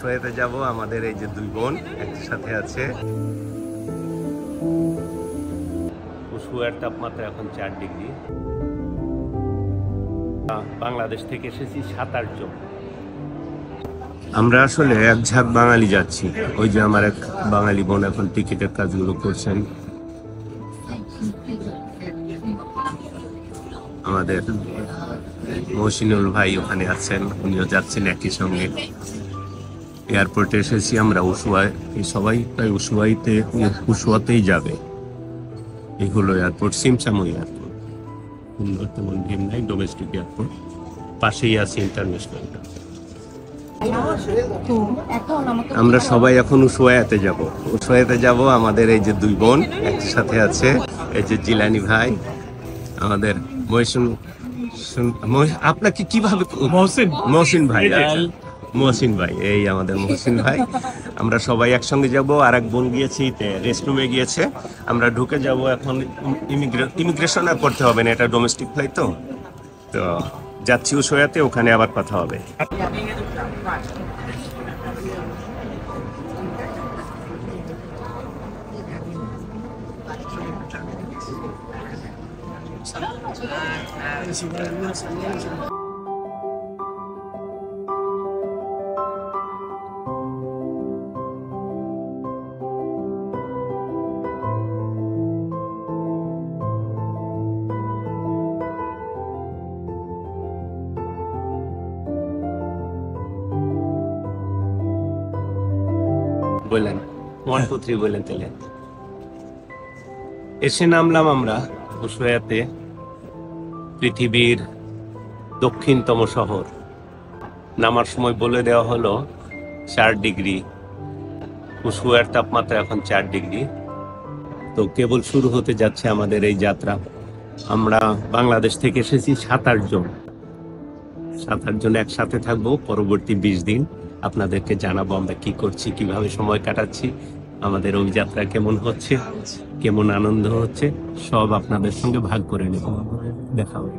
উসুয়াতে যাব। আমাদের এই যে দুই বোন একসাথে আছে। উসুয়ার তাপমাত্রা এখন 4 ডিগ্রি। বাংলাদেশ থেকে এসেছি 7-8 জন। আমরা আসলে এক ঝাঁক বাঙালি যাচ্ছি। ওই যে আমার এক বাঙালি বোন এখন টিকিটের কাজগুলো করছেন। আমাদের মহসিনুল ভাই ওখানে আছেন, উনিও যাচ্ছেন একই সঙ্গে। এয়ারপোর্টে এসেছি আমরা উসুয়ায়। সবাই প্রায় উসুয়াতেই যাবে। এই হলো এয়ারপোর্ট, সিমসামো এয়ারপোর্ট। সুন্দর তেমন ভিড় নাই, ডোমেস্টিক এয়ারপোর্ট। পাশেই আছে ইন্টারন্যাশনাল। আমরা সবাই এখন উসুয়াতে যাব। উসুয়াতে যাব। আমাদের এই যে দুই বোন একসাথে আছে। এই যে জিলানি ভাই, আমাদের আপনাকে কিভাবে মহসিন ভাই, মহসিন ভাই, এই আমাদের মহসিন ভাই। আমরা সবাই একসঙ্গে যাব। আর এক বোন গিয়েছে রেস্টরুমে গিয়েছে। আমরা ঢুকে যাব এখন। ইমিগ্রেশনে করতে হবে না, এটা ডোমেস্টিক ফ্লাইট তো যাচ্ছি উসুয়াতে, ওখানে আবার কথা হবে। বলেন 1 2 3 বলেন তাহলে। এসে নামলাম আমরা উসুয়াতে, পৃথিবীর দক্ষিণতম শহর। নামার সময় বলে দেওয়া হলো 4 ডিগ্রি। উসুয়ার তাপমাত্রা এখন 4 ডিগ্রি। তো কেবল শুরু হতে যাচ্ছে আমাদের এই যাত্রা। আমরা বাংলাদেশ থেকে এসেছি 7-8 জন। 7-8 জন একসাথে থাকবো পরবর্তী 20 দিন। আপনাদেরকে জানাবো আমরা কি করছি, কিভাবে সময় কাটাচ্ছি, আমাদের ওই যাত্রা কেমন হচ্ছে, কেমন আনন্দ হচ্ছে, সব আপনাদের সঙ্গে ভাগ করে নেব। দেখা হবে।